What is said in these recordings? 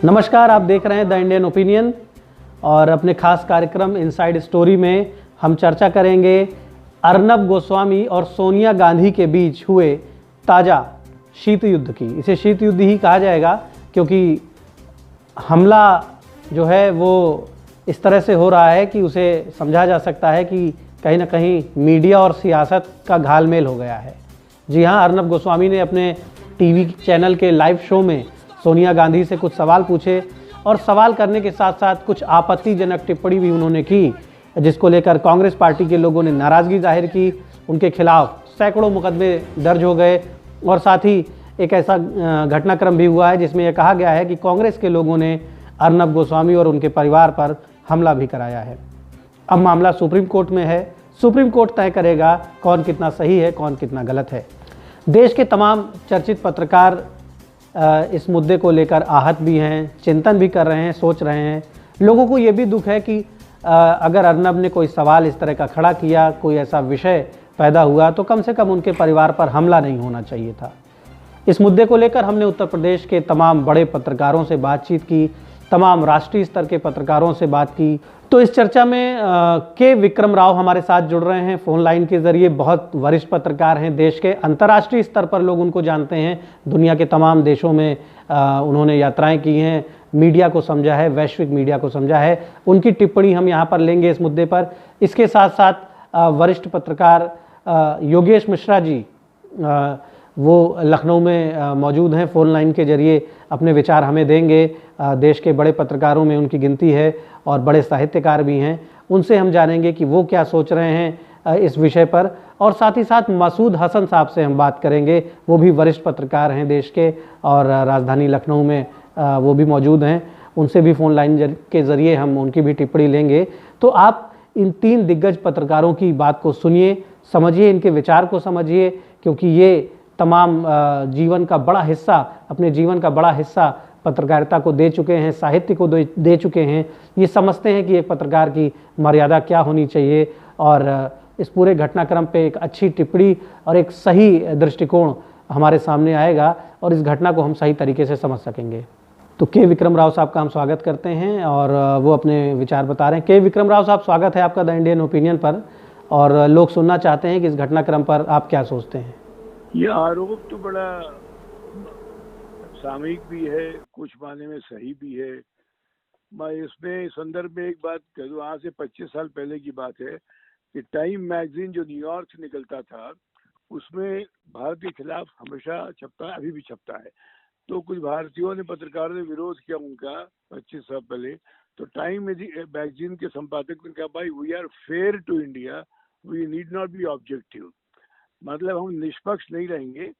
नमस्कार, आप देख रहे हैं द इंडियन ओपिनियन और अपने खास कार्यक्रम इनसाइड स्टोरी में हम चर्चा करेंगे अर्नब गोस्वामी और सोनिया गांधी के बीच हुए ताज़ा शीत युद्ध की। इसे शीत युद्ध ही कहा जाएगा क्योंकि हमला जो है वो इस तरह से हो रहा है कि उसे समझा जा सकता है कि कहीं ना कहीं मीडिया और सियासत का घालमेल हो गया है। जी हाँ, अर्नब गोस्वामी ने अपने टीवी चैनल के लाइव शो में सोनिया गांधी से कुछ सवाल पूछे और सवाल करने के साथ साथ कुछ आपत्तिजनक टिप्पणी भी उन्होंने की, जिसको लेकर कांग्रेस पार्टी के लोगों ने नाराज़गी जाहिर की। उनके खिलाफ सैकड़ों मुकदमे दर्ज हो गए और साथ ही एक ऐसा घटनाक्रम भी हुआ है जिसमें यह कहा गया है कि कांग्रेस के लोगों ने अर्नब गोस्वामी और उनके परिवार पर हमला भी कराया है। अब मामला सुप्रीम कोर्ट में है। सुप्रीम कोर्ट तय करेगा कौन कितना सही है, कौन कितना गलत है। देश के तमाम चर्चित पत्रकार इस मुद्दे को लेकर आहत भी हैं, चिंतन भी कर रहे हैं, सोच रहे हैं। लोगों को ये भी दुख है कि अगर अर्नब ने कोई सवाल इस तरह का खड़ा किया, कोई ऐसा विषय पैदा हुआ, तो कम से कम उनके परिवार पर हमला नहीं होना चाहिए था। इस मुद्दे को लेकर हमने उत्तर प्रदेश के तमाम बड़े पत्रकारों से बातचीत की, तमाम राष्ट्रीय स्तर के पत्रकारों से बात की। तो इस चर्चा में के विक्रम राव हमारे साथ जुड़ रहे हैं फ़ोन लाइन के ज़रिए। बहुत वरिष्ठ पत्रकार हैं, देश के अंतर्राष्ट्रीय स्तर पर लोग उनको जानते हैं। दुनिया के तमाम देशों में उन्होंने यात्राएं की हैं, मीडिया को समझा है, वैश्विक मीडिया को समझा है। उनकी टिप्पणी हम यहाँ पर लेंगे इस मुद्दे पर। इसके साथ साथ वरिष्ठ पत्रकार योगेश मिश्रा जी वो लखनऊ में मौजूद हैं, फ़ोन लाइन के ज़रिए अपने विचार हमें देंगे। देश के बड़े पत्रकारों में उनकी गिनती है और बड़े साहित्यकार भी हैं। उनसे हम जानेंगे कि वो क्या सोच रहे हैं इस विषय पर। और साथ ही साथ मसूद हसन साहब से हम बात करेंगे। वो भी वरिष्ठ पत्रकार हैं देश के और राजधानी लखनऊ में वो भी मौजूद हैं। उनसे भी फ़ोन लाइन के ज़रिए हम उनकी भी टिप्पणी लेंगे। तो आप इन तीन दिग्गज पत्रकारों की बात को सुनिए, समझिए, इनके विचार को समझिए, क्योंकि ये तमाम जीवन का बड़ा हिस्सा, अपने जीवन का बड़ा हिस्सा पत्रकारिता को दे चुके हैं, साहित्य को दे चुके हैं। ये समझते हैं कि एक पत्रकार की मर्यादा क्या होनी चाहिए और इस पूरे घटनाक्रम पे एक अच्छी टिप्पणी और एक सही दृष्टिकोण हमारे सामने आएगा और इस घटना को हम सही तरीके से समझ सकेंगे। तो के विक्रम राव साहब का हम स्वागत करते हैं और वो अपने विचार बता रहे हैं। के विक्रम राव साहब, स्वागत है आपका द इंडियन ओपिनियन पर। और लोग सुनना चाहते हैं कि इस घटनाक्रम पर आप क्या सोचते हैं। ये आरोप तो बड़ा सामयिक भी है, कुछ मायने में सही भी है। मैं इसमें संदर्भ में एक बात कह दूं, आज से 25 साल पहले की बात है कि टाइम मैगजीन जो न्यूयॉर्क से निकलता था उसमें भारत के खिलाफ हमेशा छपता है, अभी भी छपता है। तो कुछ भारतीयों ने, पत्रकारों ने विरोध किया उनका 25 साल पहले। तो टाइम मैगजीन के संपादक ने कहा, भाई we are fair to India, we need not be objective. मतलब हम निष्पक्ष नहीं रहेंगे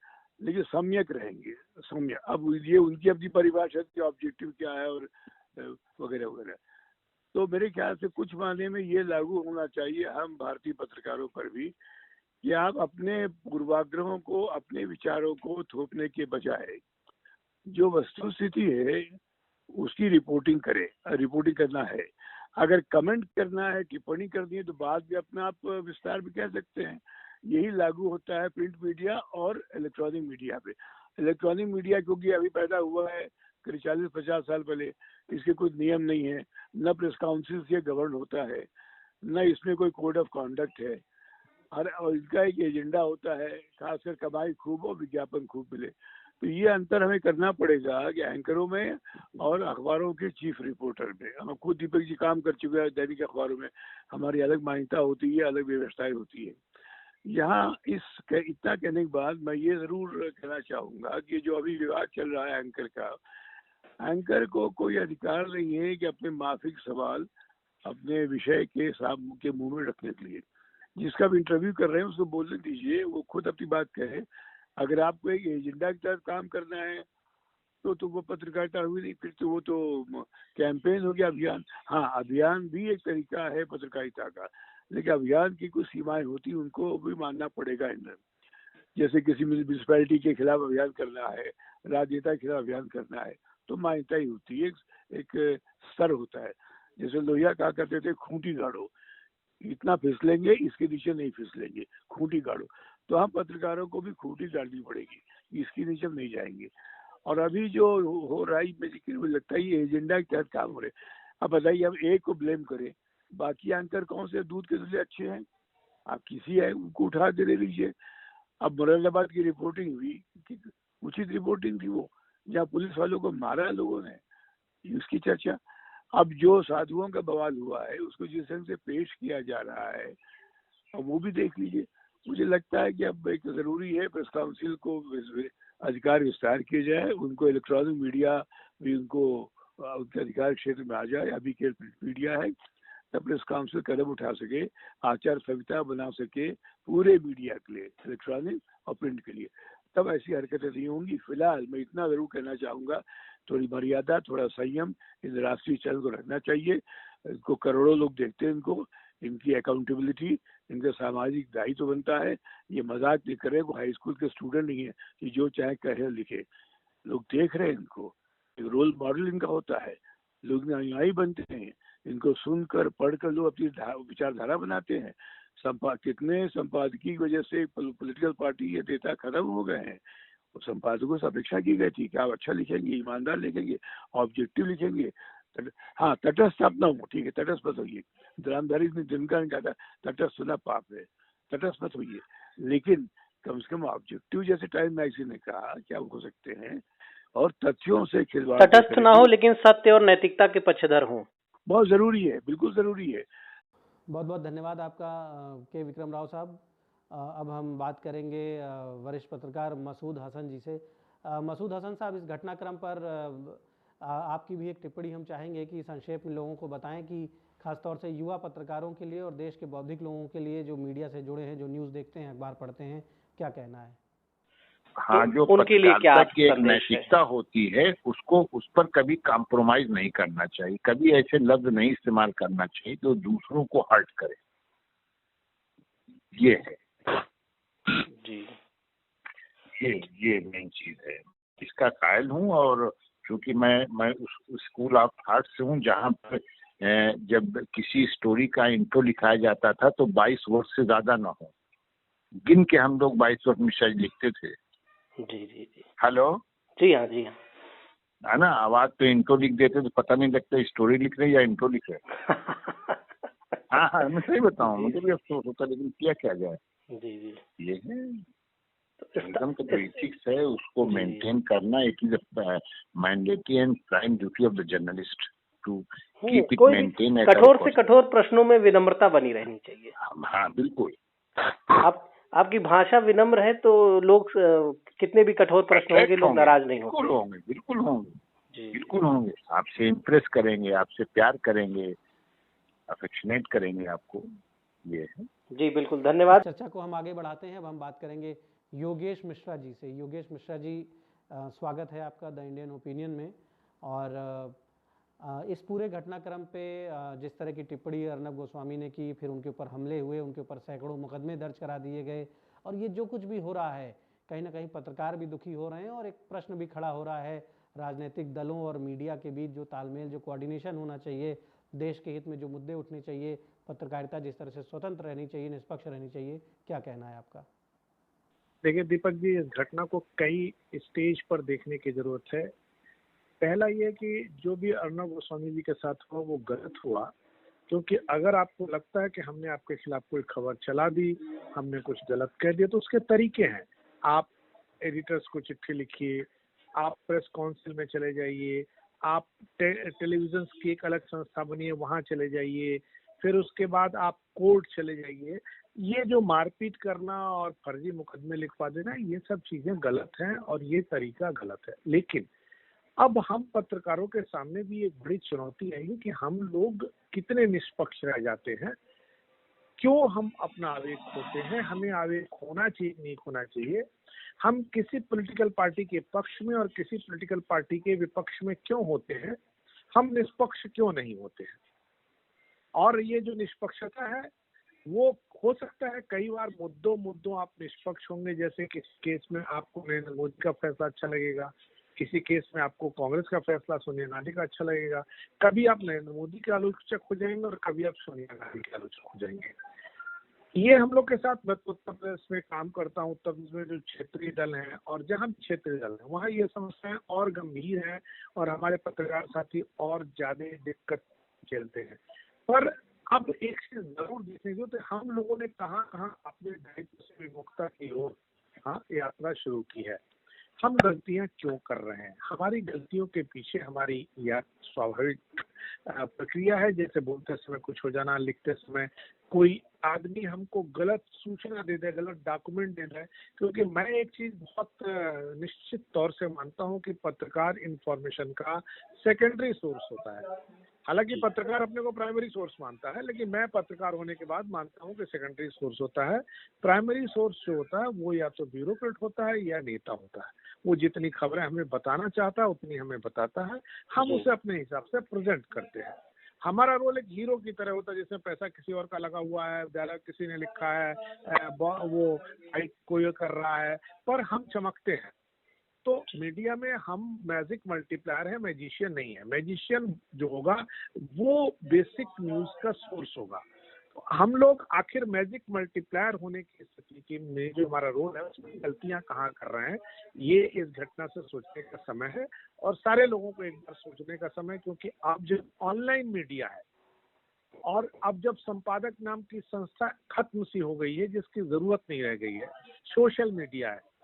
लेकिन सम्यक रहेंगे। सम्यक, अब ये उनकी अपनी परिभाषा की ऑब्जेक्टिव क्या है और वगैरह वगैरह। तो मेरे ख्याल से कुछ मायने में ये लागू होना चाहिए हम भारतीय पत्रकारों पर भी कि आप अपने पूर्वाग्रहों को, अपने विचारों को थोपने के बजाय जो वस्तुस्थिति है उसकी रिपोर्टिंग करें। रिपोर्टिंग करना है, अगर कमेंट करना है, टिप्पणी करनी है, तो बात भी अपना आप विस्तार भी कह सकते हैं। यही लागू होता है प्रिंट मीडिया और इलेक्ट्रॉनिक मीडिया पे। इलेक्ट्रॉनिक मीडिया क्योंकि अभी पैदा हुआ है करीब 40-50 साल पहले, इसके कोई नियम नहीं है, न प्रेस काउंसिल से गवर्न होता है, न इसमें कोई कोड ऑफ कॉन्डक्ट है। और इसका एक एजेंडा होता है, खासकर कमाई खूब और विज्ञापन खूब मिले। तो ये अंतर हमें करना पड़ेगा कि एंकरों में और अखबारों के चीफ रिपोर्टर में। हम खुद दीपक जी काम कर चुके हैं दैनिक अखबारों में, हमारी अलग मान्यता होती है, अलग व्यवस्थाएं होती है। यहाँ इतना कहने के बाद मैं ये जरूर कहना चाहूंगा कि जो अभी विवाद चल रहा है एंकर का, एंकर को कोई अधिकार नहीं है कि अपने माफिक सवाल अपने विषय के मुंह में रखने के लिए। जिसका भी इंटरव्यू कर रहे हैं उसको बोलने दीजिए, वो खुद अपनी बात कहे। अगर आपको एक एजेंडा के तहत काम करना है तो वो पत्रकारिता हुई नहीं, फिर तो वो तो कैंपेन हो गया, अभियान। हाँ, अभियान भी एक तरीका है पत्रकारिता का, लेकिन अभियान की कुछ सीमाएं होती हैं, उनको भी मानना पड़ेगा इधर। जैसे किसी म्यूनिसिपैलिटी के खिलाफ अभियान करना है, राजनेता के खिलाफ अभियान करना है, तो मान्यता ही होती है, एक स्तर होता है। जैसे लोहिया कहा करते थे, खूंटी गाड़ो, इतना फिसलेंगे, इसके नीचे नहीं फिसलेंगे, खूंटी गाड़ो। तो हम पत्रकारों को भी खूंटी गाड़नी पड़ेगी, इसके नीचे हम नहीं जाएंगे। और अभी जो हो रहा है मुझे लगता है ये एजेंडा के तहत काम हो रहे हैं। अब बताइए, अब एक को ब्लेम करें, बाकी एंकर कौन से दूध के दूल्हे अच्छे हैं? आप किसी है उनको उठा के दे लीजिए। अब मुरादाबाद की रिपोर्टिंग हुई कि उचित रिपोर्टिंग थी वो, जहाँ पुलिस वालों को मारा लोगों ने, उसकी चर्चा। अब जो साधुओं का बवाल हुआ है उसको जिस ढंग से पेश किया जा रहा है, अब वो भी देख लीजिए। मुझे लगता है कि अब एक जरूरी है प्रेस काउंसिल को अधिकार विस्तार किए जाए, उनको इलेक्ट्रॉनिक मीडिया भी उनको उनके अधिकार क्षेत्र में आ जाए। अभी के मीडिया है, तब प्रेस काउंसिल कदम उठा सके, आचार संहिता बना सके पूरे मीडिया के लिए, इलेक्ट्रॉनिक और प्रिंट के लिए, तब ऐसी हरकतें नहीं होंगी। फिलहाल मैं इतना जरूर कहना चाहूँगा, थोड़ी मर्यादा, थोड़ा संयम इन राष्ट्रीय चैनल को रखना चाहिए। इनको करोड़ों लोग देखते हैं, इनकी अकाउंटेबिलिटी, इनका सामाजिक दायित्व तो बनता है। ये मजाक नहीं कर रहे, वो हाई स्कूल के स्टूडेंट नहीं है कि जो चाहे कहे लिखे। लोग देख रहे हैं इनको, एक रोल मॉडल इनका होता है, लोग अनुयायी बनते हैं, इनको सुनकर पढ़कर लोग अपनी विचारधारा बनाते हैं। कितने संपादकीय की वजह से पॉलिटिकल पार्टी ये नेता खत्म हो गए हैं। तो संपादकों से अपेक्षा की गई थी कि आप अच्छा लिखेंगे, ईमानदार लिखेंगे, ऑब्जेक्टिव लिखेंगे। हाँ, तटस्थ आप ना हो, ठीक है, तटस्थ मत होइए। धर्मधारी ने जिनका कहा था तटस्थ होना पाप है, तटस्थ मत होइए, लेकिन कम से कम ऑब्जेक्टिव, जैसे टाइम मैगजीन ने कहा, क्या हो सकते हैं, और तथ्यों से खिलवाड़ तटस्थ ना हो लेकिन सत्य और नैतिकता के पक्षधर हों, बहुत जरूरी है, बिल्कुल जरूरी है। बहुत बहुत धन्यवाद आपका के विक्रम राव साहब। अब हम बात करेंगे वरिष्ठ पत्रकार मसूद हसन जी से। मसूद हसन साहब, इस घटनाक्रम पर आपकी भी एक टिप्पणी हम चाहेंगे कि संक्षेप में लोगों को बताएं कि खासतौर से युवा पत्रकारों के लिए और देश के बौद्धिक लोगों के लिए जो मीडिया से जुड़े हैं, जो न्यूज़ देखते हैं, अखबार पढ़ते हैं, क्या कहना है? हाँ, जो उनके लिए क्या पत्रकारिता की एक नैतिकता होती है, उसको उस पर कभी कॉम्प्रोमाइज नहीं करना चाहिए, कभी ऐसे लफ्ज नहीं इस्तेमाल करना चाहिए जो दूसरों को हर्ट करे। ये है जी, ये मेन चीज है, इसका कायल हूँ। और चूंकि मैं उस स्कूल ऑफ थॉट से हूँ जहाँ पर जब किसी स्टोरी का इंट्रो लिखाया जाता था तो 22 वर्ड से ज्यादा ना हो, गिन के हम लोग 22 वर्ड में शायद लिखते थे। जी जी जी, हेलो, जी हाँ, जी हाँ, है ना, आवाज पे इंट्रो लिख देते तो पता नहीं लगता स्टोरी लिख रहे या इंट्रो लिख रहे। हाँ हाँ, मैं सही बताऊँ, मुझे भी अफसोस होता, लेकिन क्या जाए। जी जी, ये है एकदम का जो एथिक्स है उसको मेंटेन करना, it is mandatory and prime duty of the journalist to keep it maintain. कठोर से कठोर प्रश्नों में विनम्रता बनी रहनी चाहिए। हाँ बिल्कुल। आपकी भाषा विनम्र है तो लोग कितने भी कठोर प्रश्न होंगे, लोग नाराज नहीं होंगे। बिल्कुल होंगे, आपसे इम्प्रेस करेंगे, आपसे प्यार करेंगे, अफेक्शनेट करेंगे आपको। ये है जी, बिल्कुल, धन्यवाद। चर्चा को हम आगे बढ़ाते हैं। अब हम बात करेंगे योगेश मिश्रा जी से। योगेश मिश्रा जी, स्वागत है आपका द इंडियन ओपिनियन में। और इस पूरे घटनाक्रम पे जिस तरह की टिप्पणी अर्नब गोस्वामी ने की, फिर उनके ऊपर हमले हुए, उनके ऊपर सैकड़ों मुकदमे दर्ज करा दिए गए, और ये जो कुछ भी हो रहा है, कहीं ना कहीं पत्रकार भी दुखी हो रहे हैं, और एक प्रश्न भी खड़ा हो रहा है राजनीतिक दलों और मीडिया के बीच जो तालमेल, जो कोऑर्डिनेशन होना चाहिए, देश के हित में जो मुद्दे उठने चाहिए, पत्रकारिता जिस तरह से स्वतंत्र रहनी चाहिए, निष्पक्ष रहनी चाहिए, क्या कहना है आपका? देखिए दीपक जी, इस घटना को कई स्टेज पर देखने की जरूरत है। पहला ये कि जो भी अर्नब गोस्वामी जी के साथ हुआ वो गलत हुआ, क्योंकि अगर आपको लगता है कि हमने आपके खिलाफ कोई खबर चला दी, हमने कुछ गलत कह दिया, तो उसके तरीके हैं। आप एडिटर्स को चिट्ठी लिखिए, आप प्रेस काउंसिल में चले जाइए, आप टेलीविजन की एक अलग संस्था बनिए, वहां चले जाइए, फिर उसके बाद आप कोर्ट चले जाइए। ये जो मारपीट करना और फर्जी मुकदमे लिखवा देना, ये सब चीजें गलत हैं और ये तरीका गलत है। लेकिन अब हम पत्रकारों के सामने भी एक बड़ी चुनौती है कि हम लोग कितने निष्पक्ष रह जाते हैं। क्यों हम अपना आवेग खोते हैं? हमें आवेग खोना चाहिए, नहीं खोना चाहिए। हम किसी पॉलिटिकल पार्टी के पक्ष में और किसी पॉलिटिकल पार्टी के विपक्ष में क्यों होते हैं? हम निष्पक्ष क्यों नहीं होते हैं? और ये जो निष्पक्षता है वो हो सकता है कई बार मुद्दों आप निष्पक्ष होंगे, जैसे किसी केस में आपको नरेंद्र मोदी का फैसला अच्छा लगेगा, किसी केस में आपको कांग्रेस का फैसला सोनिया गांधी का अच्छा लगेगा। कभी आप नरेंद्र मोदी के आलोचक हो जाएंगे और कभी आप सोनिया गांधी के आलोचक हो जाएंगे। ये हम लोग के साथ, मैं तो उत्तर प्रदेश में काम करता हूँ, उत्तर प्रदेश में जो क्षेत्रीय दल हैं और जहाँ भी क्षेत्रीय दल हैं वहाँ ये समस्याएं और गंभीर हैं और हमारे पत्रकार साथी और ज्यादा दिक्कत झेलते हैं। पर अब एक चीज जरूर देखने जो, तो हम लोगों ने कहाँ कहाँ अपने दायित्व से विमुखता की ओर यात्रा शुरू की है। हम गलतियां क्यों कर रहे हैं, हमारी गलतियों के पीछे हमारी या स्वाभाविक प्रक्रिया है। जैसे बोलते समय कुछ हो जाना, लिखते समय कोई आदमी हमको गलत सूचना दे दे, गलत डॉक्यूमेंट दे दे। क्योंकि मैं एक चीज बहुत निश्चित तौर से मानता हूं कि पत्रकार इंफॉर्मेशन का सेकेंडरी सोर्स होता है। हालांकि पत्रकार अपने को प्राइमरी सोर्स मानता है, लेकिन मैं पत्रकार होने के बाद मानता हूं कि सेकेंडरी सोर्स होता है। प्राइमरी सोर्स जो होता है वो या तो ब्यूरोक्रेट होता है या नेता होता है। वो जितनी खबरें हमें बताना चाहता है उतनी हमें बताता है, हम उसे अपने हिसाब से प्रेजेंट करते हैं। हमारा रोल एक हीरो की तरह होता है, जिसमें पैसा किसी और का लगा हुआ है, डायलॉग किसी ने लिखा है, वो कोई कर रहा है, पर हम चमकते हैं। तो मीडिया में हम मैजिक मल्टीप्लायर है, मैजिशियन नहीं है। मैजिशियन जो होगा वो बेसिक न्यूज का सोर्स होगा। तो हम लोग आखिर मैजिक मल्टीप्लायर होने की स्थिति में जो हमारा रोल है उसमें गलतियां कहाँ कर रहे हैं, ये इस घटना से सोचने का समय है और सारे लोगों को एक बार सोचने का समय। क्योंकि अब जो ऑनलाइन मीडिया है और अब जब संपादक नाम की संस्था खत्म सी हो गई है, जिसकी जरूरत नहीं रह गई है, सोशल मीडिया है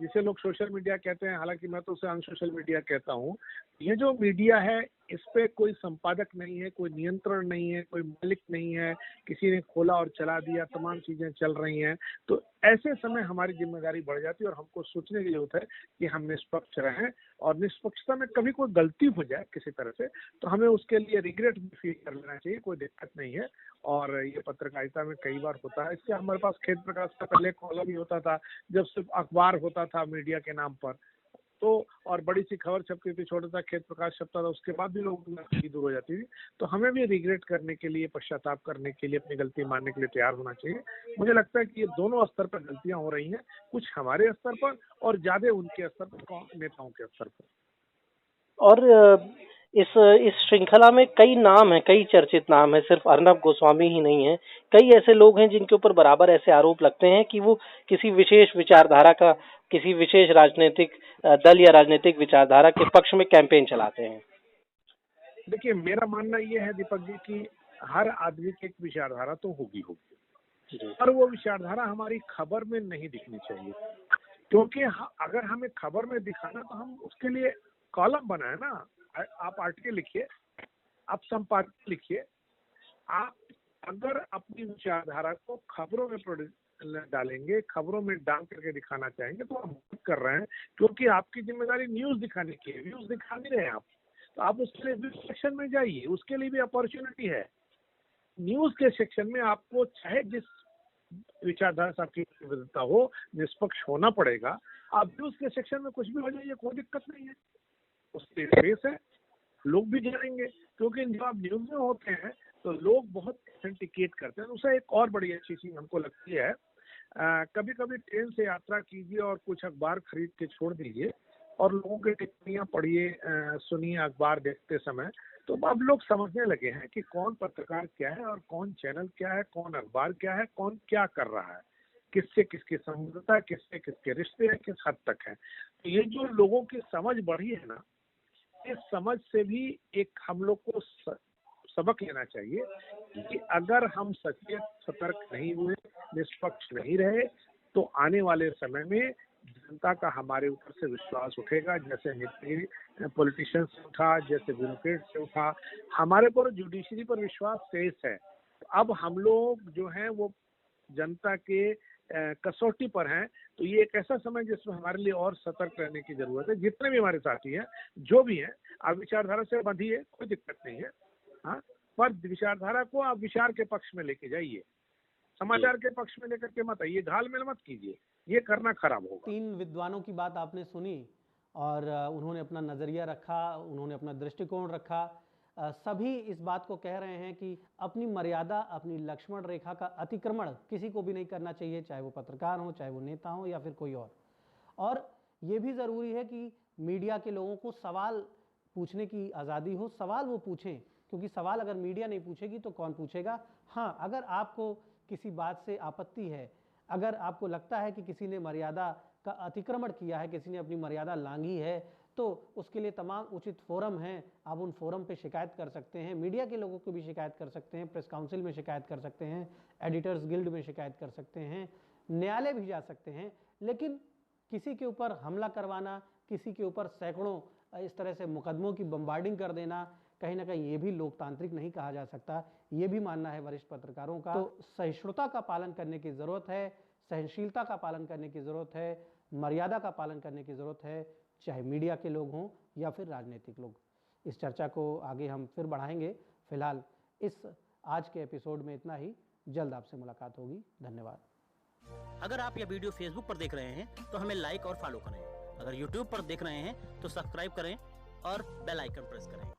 जिसे लोग सोशल मीडिया कहते हैं, हालांकि मैं तो उसे अनसोशल मीडिया कहता हूँ। ये जो मीडिया है इस पे कोई संपादक नहीं है, कोई नियंत्रण नहीं है, कोई मालिक नहीं है, किसी ने खोला और चला दिया, तमाम चीजें चल रही हैं। तो ऐसे समय हमारी जिम्मेदारी बढ़ जाती है और हमको सोचने की जरूरत है कि हम निष्पक्ष रहें। और निष्पक्षता में कभी कोई गलती हो जाए किसी तरह से तो हमें उसके लिए रिग्रेट भी फील कर लेना चाहिए, कोई दिक्कत नहीं है। और ये पत्रकारिता में कई बार होता है। इसके हमारे पास खेत प्रकाश का पहले कॉलम ही होता था, जब सिर्फ अखबार होता था मीडिया के नाम पर, तो और बड़ी सी खबर छपती थी, छोटा सा खेत प्रकाश छपता था, उसके बाद भी लोगों की दूर हो जाती थी। तो हमें भी रिग्रेट करने के लिए, पश्चाताप करने के लिए, अपनी गलती मानने के लिए तैयार होना चाहिए। मुझे लगता है कि ये दोनों स्तर पर गलतियां हो रही हैं, कुछ हमारे स्तर पर और ज्यादा उनके स्तर पर, नेताओं के स्तर पर। और इस श्रृंखला में कई नाम हैं, कई चर्चित नाम हैं, सिर्फ अर्नब गोस्वामी ही नहीं है। कई ऐसे लोग हैं जिनके ऊपर बराबर ऐसे आरोप लगते हैं कि वो किसी विशेष विचारधारा का, किसी विशेष राजनीतिक दल या राजनीतिक विचारधारा के पक्ष में कैंपेन चलाते हैं। देखिए, मेरा मानना ये है दीपक जी कि हर आदमी की एक विचारधारा तो होगी, पर वो विचारधारा हमारी खबर में नहीं दिखनी चाहिए। क्योंकि अगर हमें खबर में दिखाना तो हम उसके लिए कॉलम बनाए ना। आप आर्टिकल लिखिए, आप संपादक लिखिए। आप अगर अपनी विचारधारा को खबरों में डालेंगे, खबरों में डाल करके दिखाना चाहेंगे तो आप कर रहे हैं। क्योंकि आपकी जिम्मेदारी न्यूज दिखाने की है, व्यूज दिखा नहीं रहे हैं आप। तो आप उसके लिए व्यूज सेक्शन में जाइए, उसके लिए भी अपॉर्चुनिटी है। न्यूज के सेक्शन में आपको चाहे जिस विचारधारा से आपकी विविधता हो, निष्पक्ष होना पड़ेगा। आप न्यूज के सेक्शन में कुछ भी हो जाइए, कोई दिक्कत नहीं है, उसके स्पेस है, लोग भी जाएंगे। क्योंकि जब आप न्यूज में होते हैं तो लोग बहुत ऑथेंटिकेट करते हैं। उसे एक और बड़ी अच्छी चीज हमको लगती है, कभी कभी ट्रेन से यात्रा कीजिए और कुछ अखबार खरीद के छोड़ दीजिए और लोगों की टिप्पणियां पढ़िए, सुनिए अखबार देखते समय। तो अब लोग समझने लगे हैं कि कौन पत्रकार क्या है और कौन चैनल क्या है, कौन अखबार क्या है, कौन क्या कर रहा है, किससे किसकी संबंधता, किससे किसके रिश्ते हैं, किस हद तक है। तो ये जो लोगों की समझ बढ़ी है ना, इस समझ से भी एक हम लोग को सबक लेना चाहिए कि अगर हम सचेत, सतर्क नहीं हुए, निष्पक्ष नहीं रहे तो आने वाले समय में जनता का हमारे ऊपर से विश्वास उठेगा। जैसे पॉलिटिशियंस से उठा, जैसे ब्यूरोक्रेट से उठा, हमारे पर जुडिशरी पर विश्वास शेष है। अब हम लोग जो हैं वो जनता के कसौटी पर हैं। तो ये एक ऐसा समय जिसमें हमारे लिए और सतर्क रहने की जरूरत है। जितने भी हमारे साथी हैं, जो भी हैं, आप विचारधारा से बंधिए, कोई दिक्कत नहीं है। हाँ, पर विचारधारा को आप विचार के पक्ष में लेके जाइए, समाचार के पक्ष में लेकर के मत आइए, घालमेल मत कीजिए, ये करना खराब होगा। 3 विद्वानों की बात आपने सुनी और उन्होंने अपना नज़रिया रखा, उन्होंने अपना दृष्टिकोण रखा। सभी इस बात को कह रहे हैं कि अपनी मर्यादा, अपनी लक्ष्मण रेखा का अतिक्रमण किसी को भी नहीं करना चाहिए, चाहे वो पत्रकार हो, चाहे वो नेता हो या फिर कोई और ये भी ज़रूरी है कि मीडिया के लोगों को सवाल पूछने की आज़ादी हो, सवाल वो पूछें, क्योंकि सवाल अगर मीडिया नहीं पूछेगी तो कौन पूछेगा। हाँ, अगर आपको किसी बात से आपत्ति है, अगर आपको लगता है कि किसी ने मर्यादा का अतिक्रमण किया है, किसी ने अपनी मर्यादा लांघी है, तो उसके लिए तमाम उचित फोरम हैं। आप उन फोरम पे शिकायत कर सकते हैं, मीडिया के लोगों को भी शिकायत कर सकते हैं, प्रेस काउंसिल में शिकायत कर सकते हैं, एडिटर्स गिल्ड में शिकायत कर सकते हैं, न्यायालय भी जा सकते हैं। लेकिन किसी के ऊपर हमला करवाना, किसी के ऊपर सैकड़ों इस तरह से मुकदमों की बम्बार्डिंग कर देना, कहीं ना कहीं ये भी लोकतांत्रिक नहीं कहा जा सकता। ये भी मानना है वरिष्ठ पत्रकारों का। तो सहिष्णुता का पालन करने की ज़रूरत है, सहनशीलता का पालन करने की ज़रूरत है, मर्यादा का पालन करने की ज़रूरत है, चाहे मीडिया के लोग हों या फिर राजनीतिक लोग। इस चर्चा को आगे हम फिर बढ़ाएंगे। फिलहाल इस आज के एपिसोड में इतना ही। जल्द आपसे मुलाकात होगी। धन्यवाद। अगर आप यह वीडियो फेसबुक पर देख रहे हैं तो हमें लाइक और फॉलो करें। अगर यूट्यूब पर देख रहे हैं तो सब्सक्राइब करें और बेल आइकन प्रेस करें।